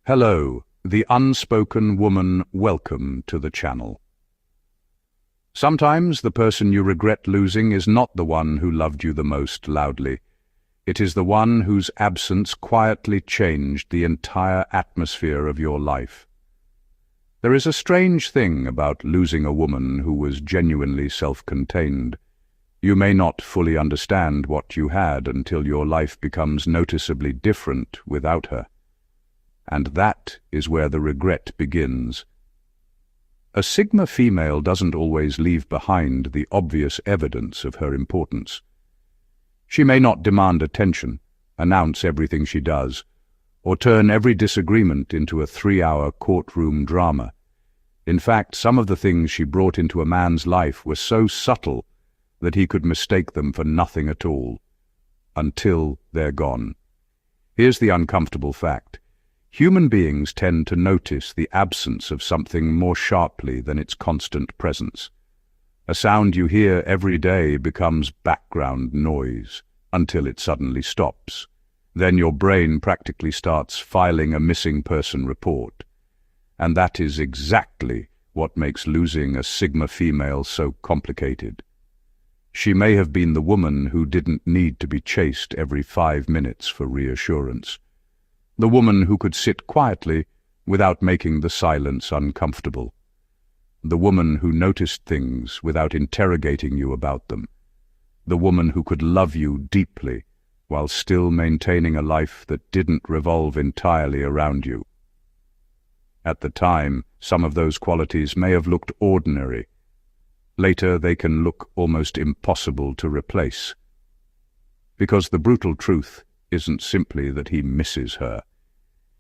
Hello, the unspoken woman, welcome to the channel. Sometimes the person you regret losing is not the one who loved you the most loudly. It is the one whose absence quietly changed the entire atmosphere of your life. There is a strange thing about losing a woman who was genuinely self-contained. You may not fully understand what you had until your life becomes noticeably different without her. And that is where the regret begins. A Sigma female doesn't always leave behind the obvious evidence of her importance. She may not demand attention, announce everything she does, or turn every disagreement into a 3-hour courtroom drama. In fact, some of the things she brought into a man's life were so subtle that he could mistake them for nothing at all, until they're gone. Here's the uncomfortable fact. Human beings tend to notice the absence of something more sharply than its constant presence. A sound you hear every day becomes background noise until it suddenly stops. Then your brain practically starts filing a missing person report. And that is exactly what makes losing a Sigma female so complicated. She may have been the woman who didn't need to be chased every 5 minutes for reassurance. The woman who could sit quietly without making the silence uncomfortable. The woman who noticed things without interrogating you about them. The woman who could love you deeply while still maintaining a life that didn't revolve entirely around you. At the time, some of those qualities may have looked ordinary. Later, they can look almost impossible to replace. Because the brutal truth isn't simply that he misses her.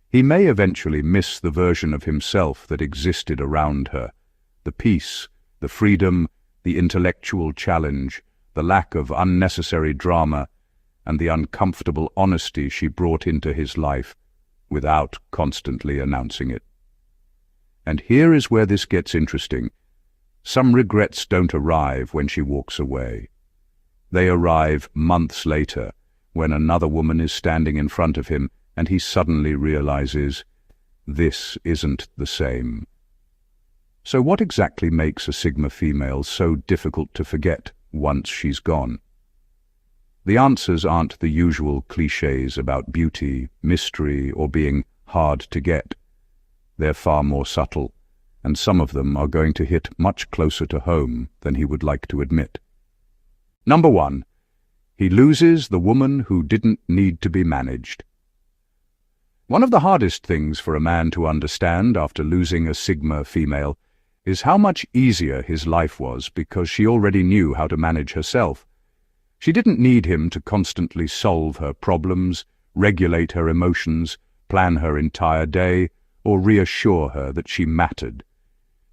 He may eventually miss the version of himself that existed around her, the peace, the freedom, the intellectual challenge, the lack of unnecessary drama, and the uncomfortable honesty she brought into his life without constantly announcing it. And here is where this gets interesting. Some regrets don't arrive when she walks away. They arrive months later, when another woman is standing in front of him and he suddenly realizes, this isn't the same. So what exactly makes a Sigma female so difficult to forget once she's gone? The answers aren't the usual cliches about beauty, mystery, or being hard to get. They're far more subtle, and some of them are going to hit much closer to home than he would like to admit. Number 1. He loses the woman who didn't need to be managed. One of the hardest things for a man to understand after losing a Sigma female is how much easier his life was because she already knew how to manage herself. She didn't need him to constantly solve her problems, regulate her emotions, plan her entire day, or reassure her that she mattered.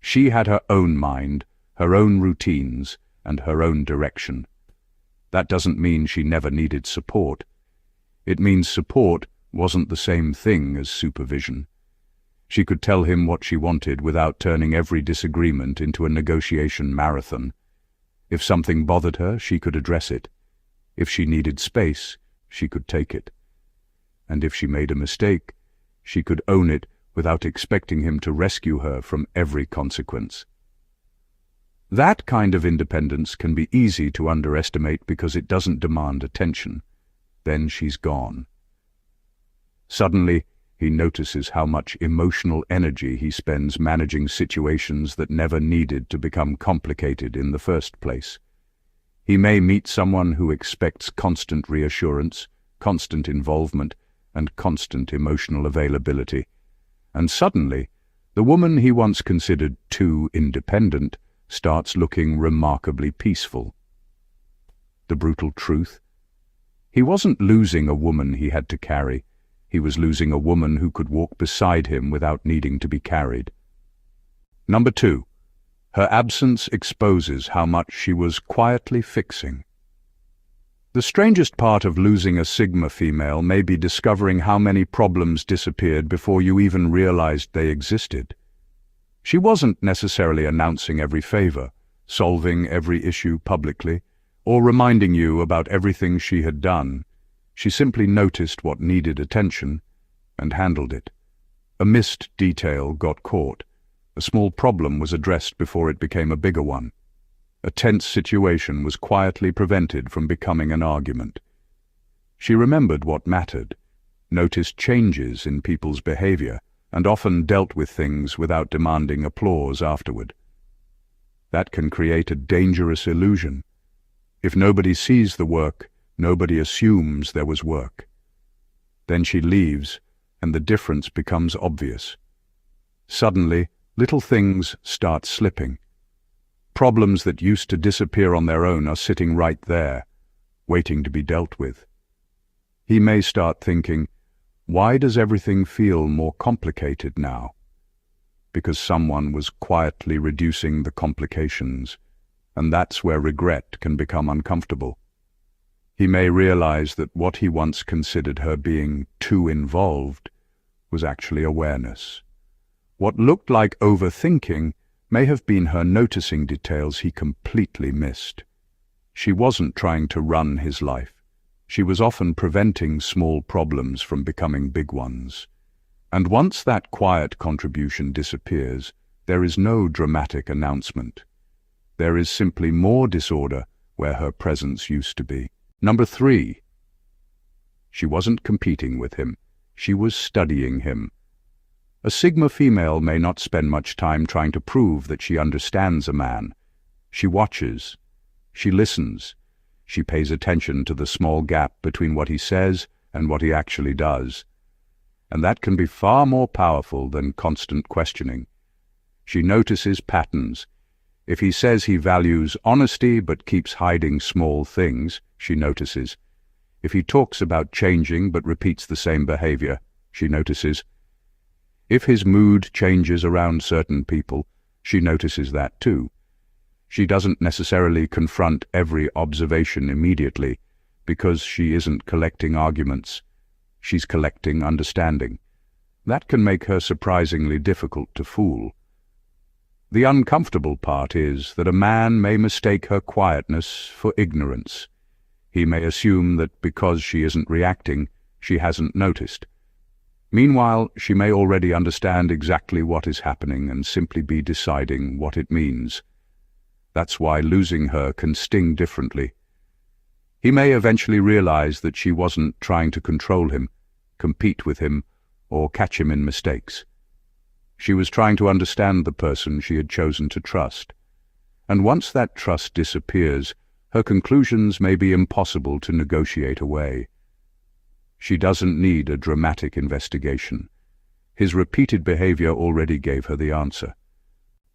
She had her own mind, her own routines, and her own direction. That doesn't mean she never needed support. It means support wasn't the same thing as supervision. She could tell him what she wanted without turning every disagreement into a negotiation marathon. If something bothered her, she could address it. If she needed space, she could take it. And if she made a mistake, she could own it without expecting him to rescue her from every consequence. That kind of independence can be easy to underestimate because it doesn't demand attention. Then she's gone. Suddenly, he notices how much emotional energy he spends managing situations that never needed to become complicated in the first place. He may meet someone who expects constant reassurance, constant involvement, and constant emotional availability. And suddenly, the woman he once considered too independent starts looking remarkably peaceful. The brutal truth? He wasn't losing a woman he had to carry. He was losing a woman who could walk beside him without needing to be carried. Number 2. Her absence exposes how much she was quietly fixing. The strangest part of losing a Sigma female may be discovering how many problems disappeared before you even realized they existed. She wasn't necessarily announcing every favor, solving every issue publicly, or reminding you about everything she had done. She simply noticed what needed attention and handled it. A missed detail got caught. A small problem was addressed before it became a bigger one. A tense situation was quietly prevented from becoming an argument. She remembered what mattered, noticed changes in people's behavior, and often dealt with things without demanding applause afterward. That can create a dangerous illusion. If nobody sees the work, nobody assumes there was work. Then she leaves, and the difference becomes obvious. Suddenly, little things start slipping. Problems that used to disappear on their own are sitting right there, waiting to be dealt with. He may start thinking, why does everything feel more complicated now? Because someone was quietly reducing the complications, and that's where regret can become uncomfortable. He may realize that what he once considered her being too involved was actually awareness. What looked like overthinking may have been her noticing details he completely missed. She wasn't trying to run his life. She was often preventing small problems from becoming big ones. And once that quiet contribution disappears, there is no dramatic announcement. There is simply more disorder where her presence used to be. Number 3. She wasn't competing with him. She was studying him. A Sigma female may not spend much time trying to prove that she understands a man. She watches. She listens. She pays attention to the small gap between what he says and what he actually does. And that can be far more powerful than constant questioning. She notices patterns. If he says he values honesty but keeps hiding small things, she notices. If he talks about changing but repeats the same behavior, she notices. If his mood changes around certain people, she notices that too. She doesn't necessarily confront every observation immediately, because she isn't collecting arguments. She's collecting understanding. That can make her surprisingly difficult to fool. The uncomfortable part is that a man may mistake her quietness for ignorance. He may assume that because she isn't reacting, she hasn't noticed. Meanwhile, she may already understand exactly what is happening and simply be deciding what it means. That's why losing her can sting differently. He may eventually realize that she wasn't trying to control him, compete with him, or catch him in mistakes. She was trying to understand the person she had chosen to trust. And once that trust disappears, her conclusions may be impossible to negotiate away. She doesn't need a dramatic investigation. His repeated behavior already gave her the answer.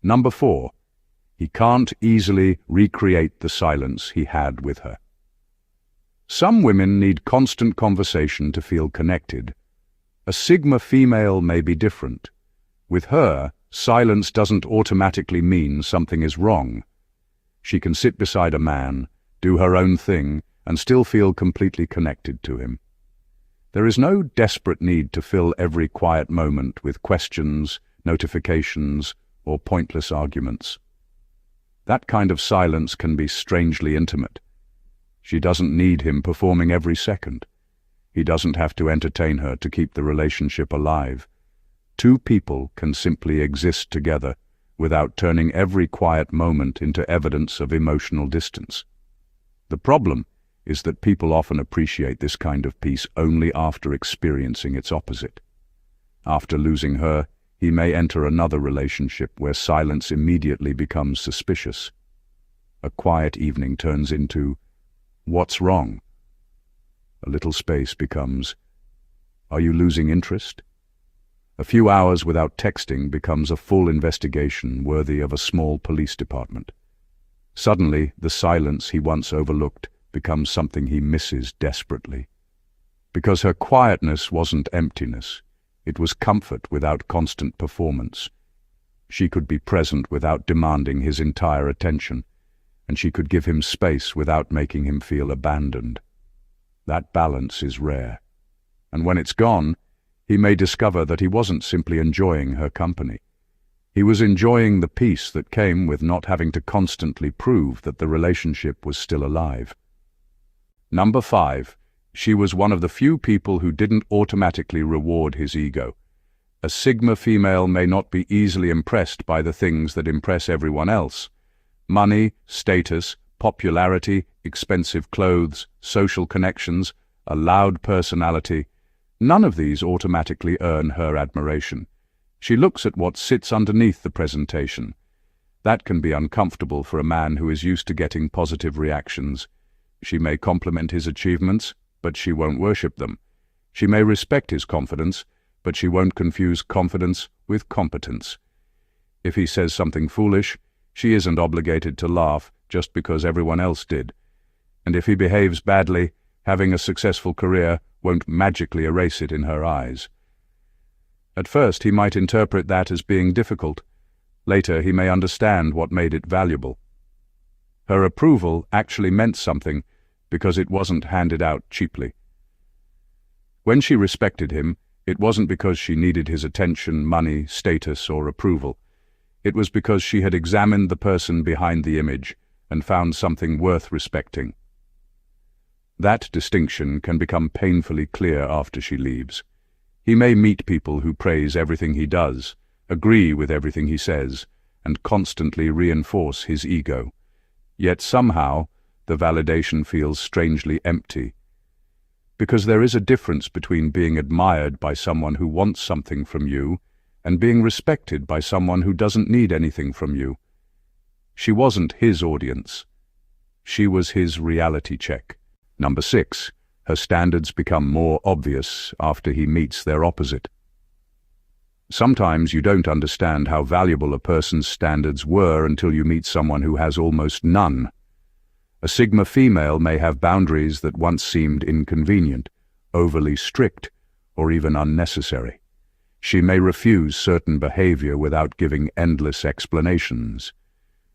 Number 4. He can't easily recreate the silence he had with her. Some women need constant conversation to feel connected. A Sigma female may be different. With her, silence doesn't automatically mean something is wrong. She can sit beside a man, do her own thing, and still feel completely connected to him. There is no desperate need to fill every quiet moment with questions, notifications, or pointless arguments. That kind of silence can be strangely intimate. She doesn't need him performing every second. He doesn't have to entertain her to keep the relationship alive. Two people can simply exist together without turning every quiet moment into evidence of emotional distance. The problem is that people often appreciate this kind of peace only after experiencing its opposite. After losing her, he may enter another relationship where silence immediately becomes suspicious. A quiet evening turns into, "What's wrong?" A little space becomes, "Are you losing interest?" A few hours without texting becomes a full investigation worthy of a small police department. Suddenly, the silence he once overlooked becomes something he misses desperately. Because her quietness wasn't emptiness. It was comfort without constant performance. She could be present without demanding his entire attention, and she could give him space without making him feel abandoned. That balance is rare. And when it's gone, he may discover that he wasn't simply enjoying her company. He was enjoying the peace that came with not having to constantly prove that the relationship was still alive. Number 5. She was one of the few people who didn't automatically reward his ego. A Sigma female may not be easily impressed by the things that impress everyone else. Money, status, popularity, expensive clothes, social connections, a loud personality. None of these automatically earn her admiration. She looks at what sits underneath the presentation. That can be uncomfortable for a man who is used to getting positive reactions. She may compliment his achievements, but she won't worship them. She may respect his confidence, but she won't confuse confidence with competence. If he says something foolish, she isn't obligated to laugh just because everyone else did. And if he behaves badly, having a successful career won't magically erase it in her eyes. At first, he might interpret that as being difficult. Later, he may understand what made it valuable. Her approval actually meant something because it wasn't handed out cheaply. When she respected him, it wasn't because she needed his attention, money, status, or approval. It was because she had examined the person behind the image and found something worth respecting. That distinction can become painfully clear after she leaves. He may meet people who praise everything he does, agree with everything he says, and constantly reinforce his ego. Yet somehow, the validation feels strangely empty. Because there is a difference between being admired by someone who wants something from you and being respected by someone who doesn't need anything from you. She wasn't his audience. She was his reality check. Number 6. Her standards become more obvious after he meets their opposite. Sometimes you don't understand how valuable a person's standards were until you meet someone who has almost none. A Sigma female may have boundaries that once seemed inconvenient, overly strict, or even unnecessary. She may refuse certain behavior without giving endless explanations.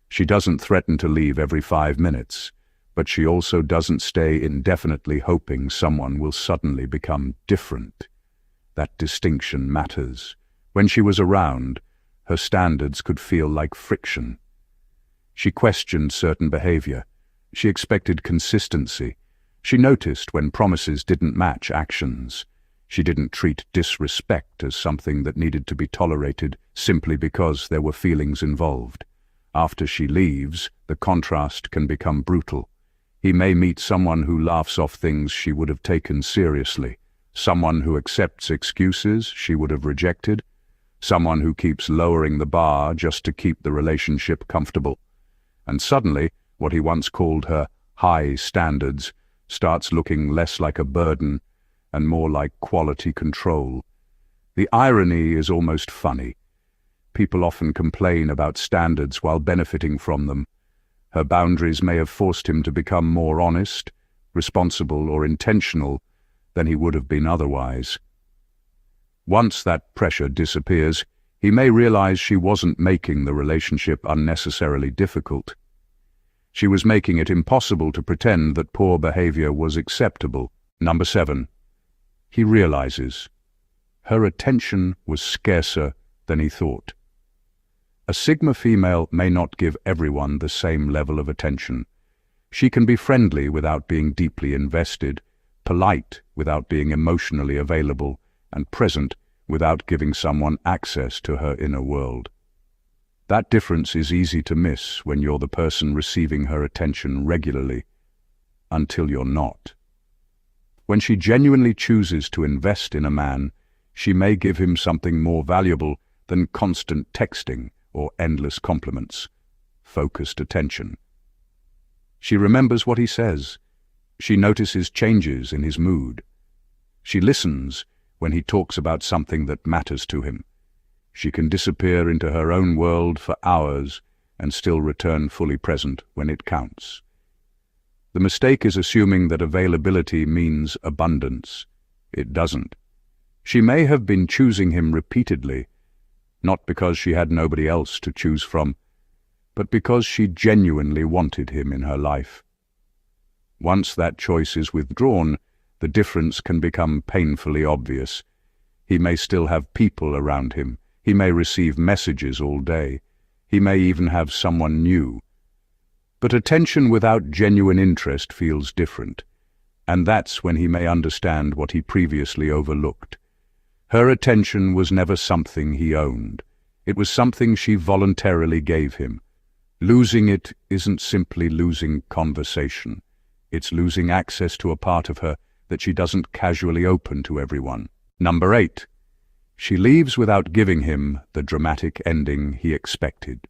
She doesn't threaten to leave every 5 minutes, but she also doesn't stay indefinitely hoping someone will suddenly become different. That distinction matters. When she was around, her standards could feel like friction. She questioned certain behavior. She expected consistency. She noticed when promises didn't match actions. She didn't treat disrespect as something that needed to be tolerated simply because there were feelings involved. After she leaves, the contrast can become brutal. He may meet someone who laughs off things she would have taken seriously, someone who accepts excuses she would have rejected, someone who keeps lowering the bar just to keep the relationship comfortable. And suddenly, what he once called her high standards starts looking less like a burden and more like quality control. The irony is almost funny. People often complain about standards while benefiting from them. Her boundaries may have forced him to become more honest, responsible, or intentional than he would have been otherwise. Once that pressure disappears, he may realize she wasn't making the relationship unnecessarily difficult. She was making it impossible to pretend that poor behavior was acceptable. Number 7. He realizes her attention was scarcer than he thought. A Sigma female may not give everyone the same level of attention. She can be friendly without being deeply invested, polite without being emotionally available, and present without giving someone access to her inner world. That difference is easy to miss when you're the person receiving her attention regularly, until you're not. When she genuinely chooses to invest in a man, she may give him something more valuable than constant texting or endless compliments, focused attention. She remembers what he says. She notices changes in his mood. She listens when he talks about something that matters to him. She can disappear into her own world for hours and still return fully present when it counts. The mistake is assuming that availability means abundance. It doesn't. She may have been choosing him repeatedly, not because she had nobody else to choose from, but because she genuinely wanted him in her life. Once that choice is withdrawn, the difference can become painfully obvious. He may still have people around him. He may receive messages all day. He may even have someone new. But attention without genuine interest feels different, and that's when he may understand what he previously overlooked. Her attention was never something he owned. It was something she voluntarily gave him. Losing it isn't simply losing conversation. It's losing access to a part of her that she doesn't casually open to everyone. Number 8. She leaves without giving him the dramatic ending he expected.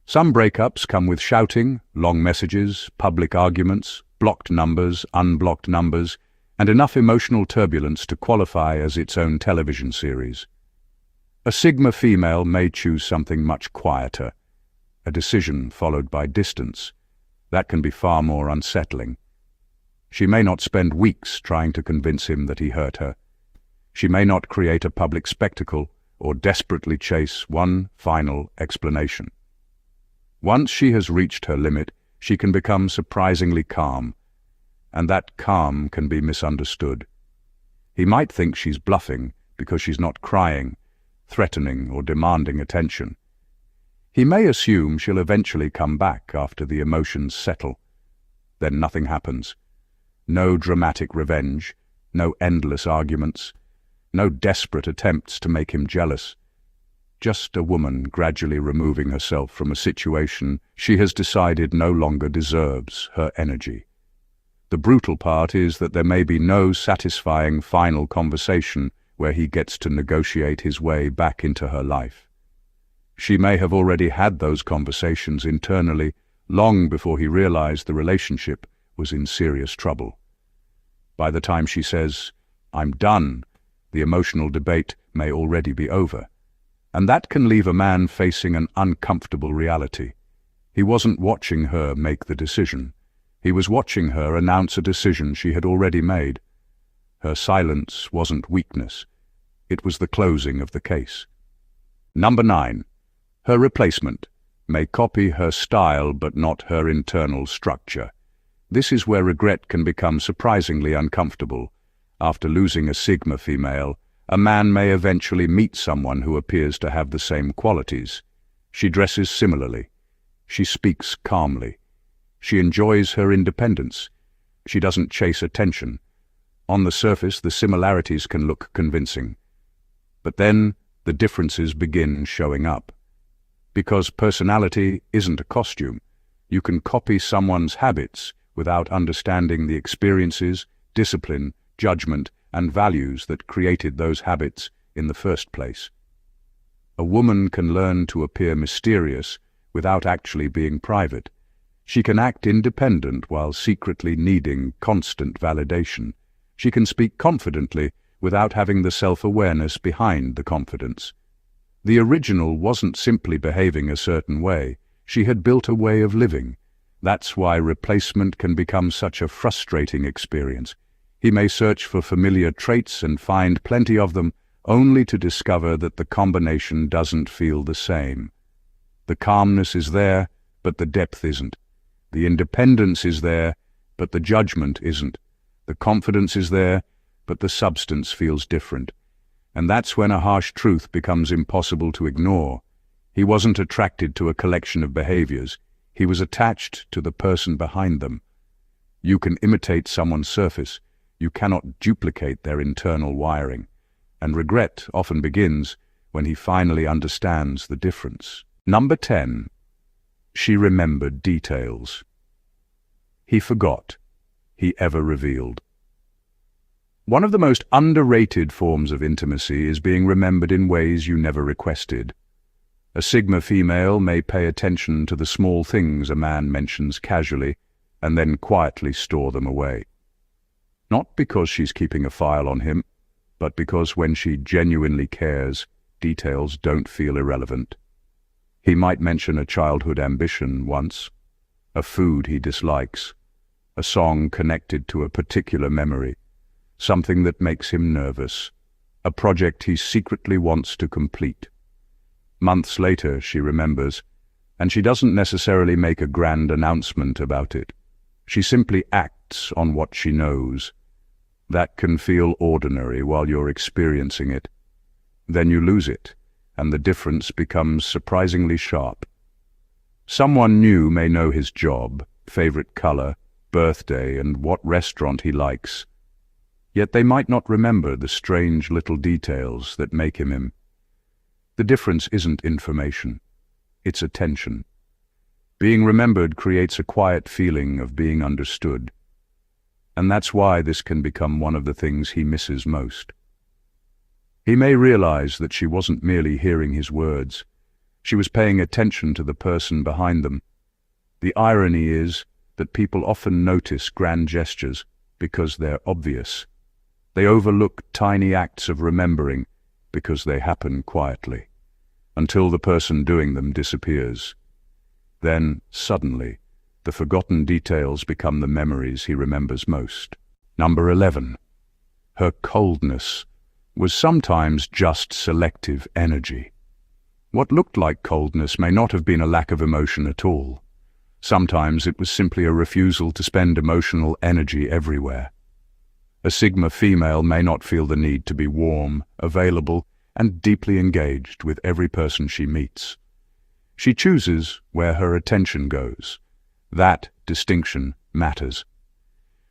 Some breakups come with shouting, long messages, public arguments, blocked numbers, unblocked numbers, and enough emotional turbulence to qualify as its own television series. A Sigma female may choose something much quieter, a decision followed by distance. That can be far more unsettling. She may not spend weeks trying to convince him that he hurt her. She may not create a public spectacle or desperately chase one final explanation. Once she has reached her limit, she can become surprisingly calm, and that calm can be misunderstood. He might think she's bluffing because she's not crying, threatening, or demanding attention. He may assume she'll eventually come back after the emotions settle. Then nothing happens. No dramatic revenge, no endless arguments, no desperate attempts to make him jealous. Just a woman gradually removing herself from a situation she has decided no longer deserves her energy. The brutal part is that there may be no satisfying final conversation where he gets to negotiate his way back into her life. She may have already had those conversations internally long before he realized the relationship was in serious trouble. By the time she says, "I'm done," the emotional debate may already be over. And that can leave a man facing an uncomfortable reality. He wasn't watching her make the decision. He was watching her announce a decision she had already made. Her silence wasn't weakness. It was the closing of the case. Number 9. Her replacement may copy her style but not her internal structure. This is where regret can become surprisingly uncomfortable. After losing a Sigma female, a man may eventually meet someone who appears to have the same qualities. She dresses similarly. She speaks calmly. She enjoys her independence. She doesn't chase attention. On the surface, the similarities can look convincing. But then the differences begin showing up. Because personality isn't a costume. You can copy someone's habits without understanding the experiences, discipline, judgment, and values that created those habits in the first place. A woman can learn to appear mysterious without actually being private. She can act independent while secretly needing constant validation. She can speak confidently without having the self-awareness behind the confidence. The original wasn't simply behaving a certain way. She had built a way of living. That's why replacement can become such a frustrating experience. He may search for familiar traits and find plenty of them, only to discover that the combination doesn't feel the same. The calmness is there, but the depth isn't. The independence is there, but the judgment isn't. The confidence is there, but the substance feels different. And that's when a harsh truth becomes impossible to ignore. He wasn't attracted to a collection of behaviors. He was attached to the person behind them. You can imitate someone's surface. You cannot duplicate their internal wiring. And regret often begins when he finally understands the difference. Number 10. She remembered details. He forgot. He ever revealed. One of the most underrated forms of intimacy is being remembered in ways you never requested. A Sigma female may pay attention to the small things a man mentions casually and then quietly store them away. Not because she's keeping a file on him, but because when she genuinely cares, details don't feel irrelevant. He might mention a childhood ambition once, a food he dislikes, a song connected to a particular memory, something that makes him nervous, a project he secretly wants to complete. Months later, she remembers, and she doesn't necessarily make a grand announcement about it. She simply acts on what she knows. That can feel ordinary while you're experiencing it. Then you lose it, and the difference becomes surprisingly sharp. Someone new may know his job, favorite color, birthday, and what restaurant he likes. Yet they might not remember the strange little details that make him him. The difference isn't information, it's attention. Being remembered creates a quiet feeling of being understood. And that's why this can become one of the things he misses most. He may realize that she wasn't merely hearing his words. She was paying attention to the person behind them. The irony is that people often notice grand gestures because they're obvious. They overlook tiny acts of remembering because they happen quietly, until the person doing them disappears. Then, suddenly, the forgotten details become the memories he remembers most. Number 11. Her coldness was sometimes just selective energy. What looked like coldness may not have been a lack of emotion at all. Sometimes it was simply a refusal to spend emotional energy everywhere. A Sigma female may not feel the need to be warm, available, and deeply engaged with every person she meets. She chooses where her attention goes. That distinction matters.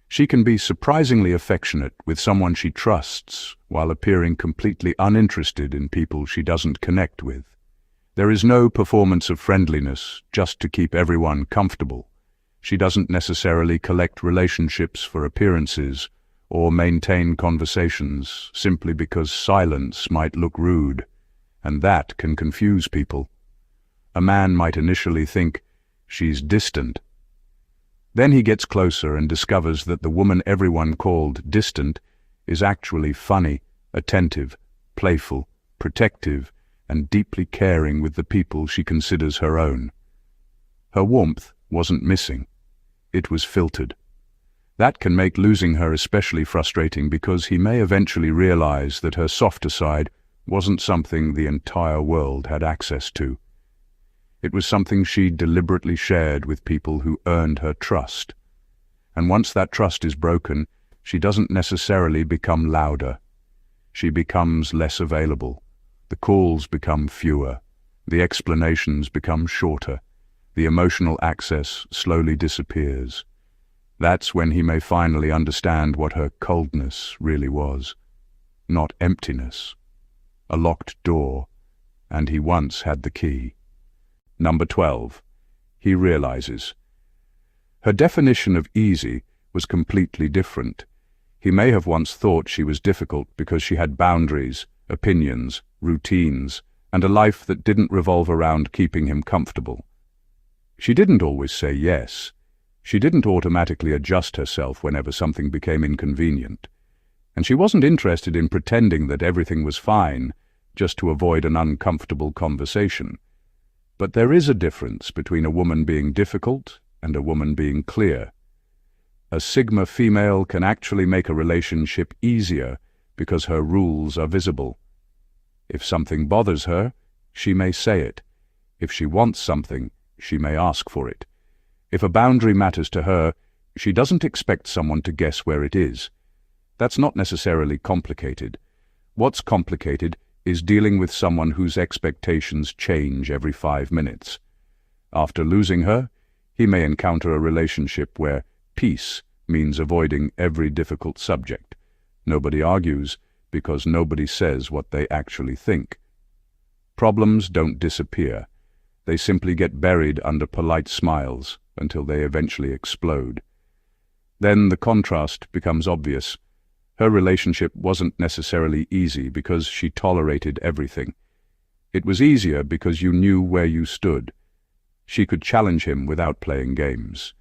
She can be surprisingly affectionate with someone she trusts while appearing completely uninterested in people she doesn't connect with. There is no performance of friendliness just to keep everyone comfortable. She doesn't necessarily collect relationships for appearances or maintain conversations simply because silence might look rude, and that can confuse people. A man might initially think, she's distant. Then he gets closer and discovers that the woman everyone called distant is actually funny, attentive, playful, protective, and deeply caring with the people she considers her own. Her warmth wasn't missing. It was filtered. That can make losing her especially frustrating because he may eventually realize that her softer side wasn't something the entire world had access to. It was something she deliberately shared with people who earned her trust. And once that trust is broken, she doesn't necessarily become louder. She becomes less available. The calls become fewer. The explanations become shorter. The emotional access slowly disappears. That's when he may finally understand what her coldness really was. Not emptiness. A locked door, and he once had the key. Number 12. He realizes. Her definition of easy was completely different. He may have once thought she was difficult because she had boundaries, opinions, routines, and a life that didn't revolve around keeping him comfortable. She didn't always say yes. She didn't automatically adjust herself whenever something became inconvenient. And she wasn't interested in pretending that everything was fine just to avoid an uncomfortable conversation. But there is a difference between a woman being difficult and a woman being clear. A Sigma female can actually make a relationship easier because her rules are visible. If something bothers her, she may say it. If she wants something, she may ask for it. If a boundary matters to her, she doesn't expect someone to guess where it is. That's not necessarily complicated. What's complicated is dealing with someone whose expectations change every 5 minutes. After losing her, he may encounter a relationship where peace means avoiding every difficult subject. Nobody argues because nobody says what they actually think. Problems don't disappear. They simply get buried under polite smiles until they eventually explode. Then the contrast becomes obvious. Her relationship wasn't necessarily easy because she tolerated everything. It was easier because you knew where you stood. She could challenge him without playing games.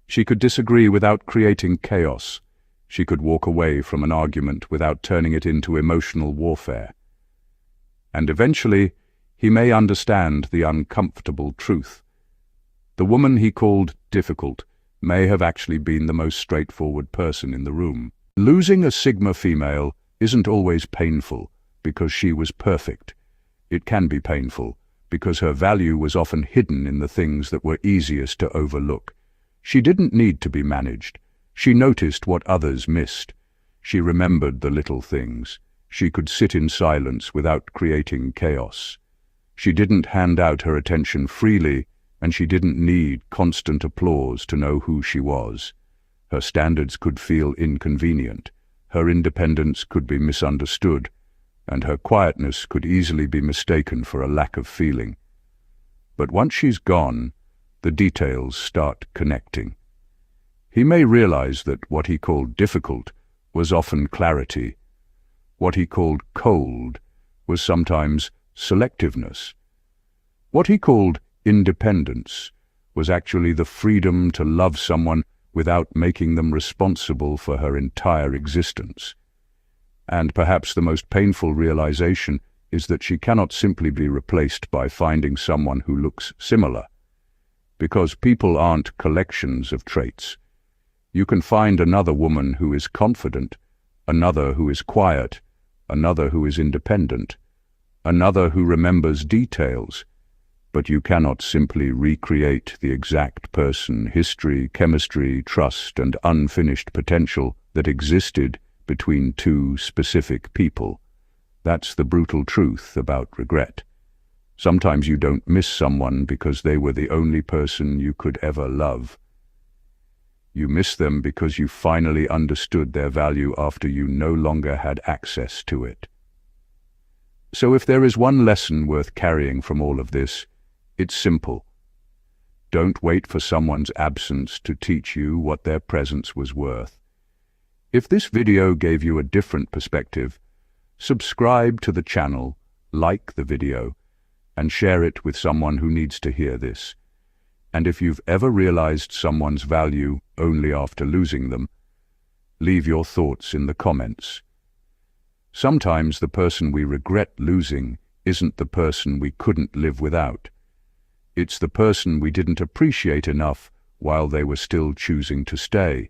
She could disagree without creating chaos. She could walk away from an argument without turning it into emotional warfare. And eventually, he may understand the uncomfortable truth. The woman he called difficult may have actually been the most straightforward person in the room. Losing a Sigma female isn't always painful because she was perfect. It can be painful because her value was often hidden in the things that were easiest to overlook. She didn't need to be managed. She noticed what others missed. She remembered the little things. She could sit in silence without creating chaos. She didn't hand out her attention freely, and she didn't need constant applause to know who she was. Her standards could feel inconvenient, Her independence could be misunderstood, and her quietness could easily be mistaken for a lack of feeling. But once she's gone, the details start connecting. He may realize that what he called difficult was often clarity. What he called cold was sometimes selectiveness. What he called independence was actually the freedom to love someone without making them responsible for her entire existence. And perhaps the most painful realization is that she cannot simply be replaced by finding someone who looks similar. Because people aren't collections of traits. You can find another woman who is confident, another who is quiet, another who is independent, another who remembers details, but you cannot simply recreate the exact person, history, chemistry, trust, and unfinished potential that existed between two specific people. That's the brutal truth about regret. Sometimes you don't miss someone because they were the only person you could ever love. You miss them because you finally understood their value after you no longer had access to it. So if there is one lesson worth carrying from all of this, it's simple. Don't wait for someone's absence to teach you what their presence was worth. If this video gave you a different perspective, subscribe to the channel, like the video, and share it with someone who needs to hear this. And if you've ever realized someone's value only after losing them, leave your thoughts in the comments. Sometimes the person we regret losing isn't the person we couldn't live without. It's the person we didn't appreciate enough while they were still choosing to stay.